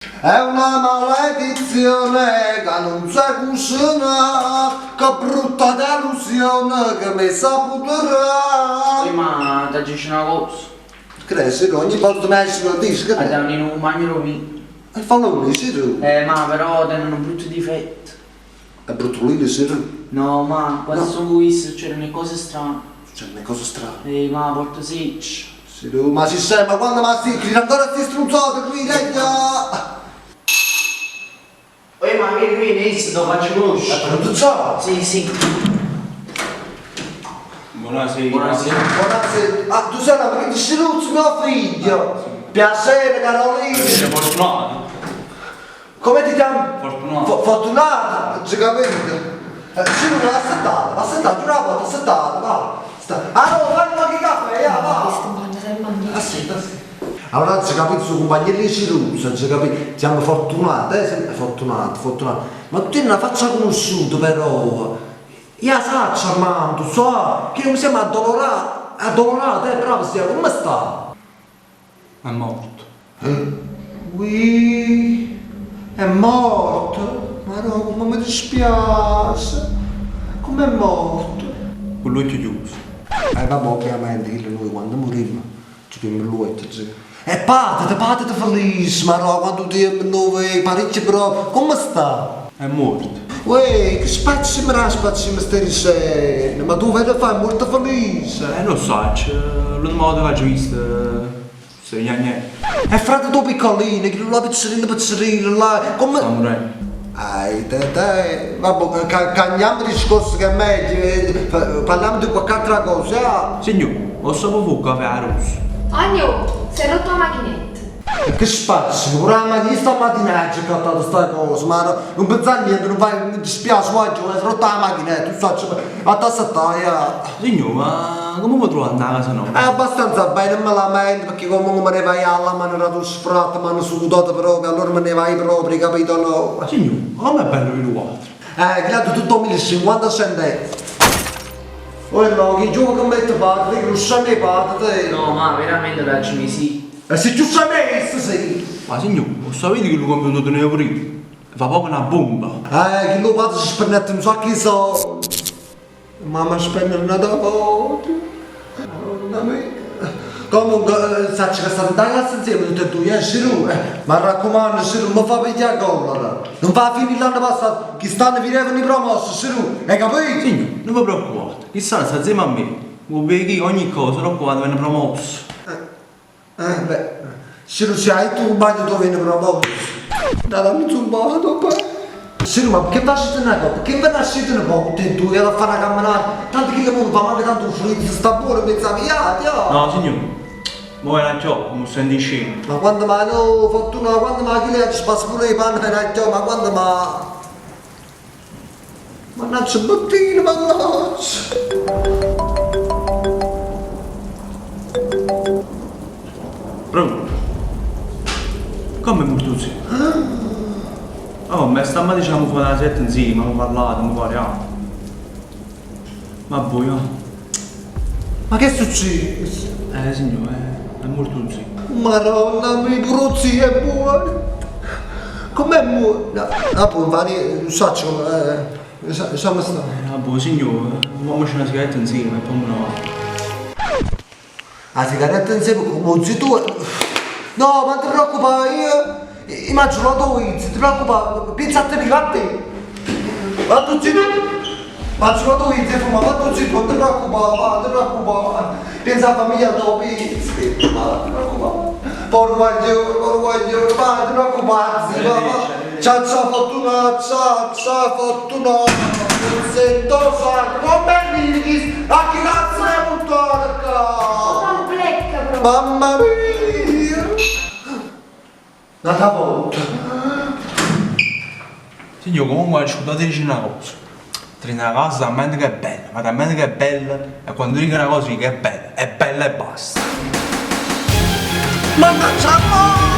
È una maledizione che non sa cucina, che brutta delusione che mi saputerà. Sì, ma ti dici una cosa. Cresci, ogni volta mi esci lo dici, Andiamo in un bagno lì. E fallo lì, sì, tu. Ma però hanno un brutto difetto. È brutto lì, sì, tu. No, ma quando No. sono visto c'erano cose strane. C'è una cosa strana. Ma porto secci. Sì, tu, ma si sei, ma quando ma si, ti ancora sti strunzate qui, legga! Ma vieni qui, Nils, lo faccio conoscere. Non tu so. Sì, sì. Buonasera. Buonasera. Buonasera. Ah, tu sei una perché ti sceluzzi mio figlio. Piacere, Carolina. Sei fortunato? Come ti chiami? Fortunato. Fortunato, ci capite? Sì, non l'ha assettato, una volta assettato, va. Allora, fai un po' di caffè, va. Aspetta, sì. Allora, ci capite, suo compagno di Ciruzza, ci capite? Siamo fortunati, fortunati. Ma tu non la faccia conosciuta, però. Io saccia, mamma, tu so, che non siamo addolorato, bravo, stiamo, come sta? È morto. Ui, è morto? Ma no, come mi dispiace. Come è morto? Con l'occhio chiuso. Vabbè, ovviamente, noi quando morimmo, ci abbiamo l'uovo, e parte felice, ma no, quando ti noi parecchio però, come sta? È morto. Uè, che spazio stai dicendo? Ma tu vedi fai molto felice. Lo so, l'ultima volta che ho visto... 6 anni. E frate tuo piccolino, che non la pizzerina, là, come... Sta morendo. Te, vabbè, cambiamo discorso che è meglio, parliamo di qualche altra cosa, Signor, ho saputo che aveva rosso. Agno, si è rotto la macchinetta. Che spazio, pure la mattina stamattina ci ho cattato sta cosa, ma non pensare niente, non fai, mi dispiace, oggi ho rotto la macchinetta, tu sai, a tassattaia. Signor, ma come può trovare una casa no? È abbastanza bene, non me lamento, perché comunque me ne vai alla mano, era tutto sfratto, mi hanno sudato proprio, allora me ne vai proprio, capito no? Signor, come è bello il quadro? Credo tutto 1050 centesimi. Ora no, che gioco che mette parte, che non sa mai parte, No, ma veramente piacciono sì. E se tu sai messo, sì. Ma signor, lo sapete che lo computer teneva prima? Fa proprio una bomba. Che lo padre si spennette un sacco di soldi. Mamma spende una da volta. Comunque, sai che stanno da casa insieme tutti e due, Shiru. Ma raccomando, Shiru, non fa pigliare collera. Non fa finire l'anno passato, che stanno finendo i promossi, Shiru. Hai capito? Signor, non vi preoccupate. Chissà, sta insieme a me. Vuoi vedere ogni cosa, però quando viene promosso. Shiru, se hai tu un bagno dove viene promosso. Dammi un bacio, poi. Shiru, ma perché faccio una cosa? Perché non nascete una cosa, tutti e due, a fare una camminata? Tanto che non fa male, tanto freddo, sta buono, pensavi, No, signor. Ma è una gioca, non sto dicendo. Ma quando ma no, fortuna, quando ma chi le ci passa pure i panni per la ma quando ma... Mannaggia bottino, mannaggia! Pronto? Come è morto zio? Oh, ma stamattina diciamo fare la sette insieme, abbiamo parlato, abbiamo parliamo. Ma voi, Ma che è successo? Signore, è morto zio. Madonna mia, pure zio è buono! Com'è buono? Ah, poi infatti, non so come... Lasciamo stare. Boh, signore, facciamo una sigaretta insieme e poi no. La sigaretta insieme come zio tu... No, ma non ti preoccupare, io... Immagino la tua ti preoccupare, pensa a te, a te! Ma tu zio... Immagino la tua fuma, ma tu zio, non ti preoccupare, non ti preoccupare! Pensa alla famiglia tua, pensa, ma non ti preoccupare! Porco guaglione, ma non ti preoccupare, zio, ciao fortuna, ciao fortuna! Sento sangue, come mi a chi cazzo è buttato qua? Complecca proprio. Mamma mia! Un'altra volta. Signore, comunque ci potete dire una cosa. Trina una cosa talmente che è bella, ma talmente che è bella, e quando dico una cosa che è bella e basta. Mannaggia!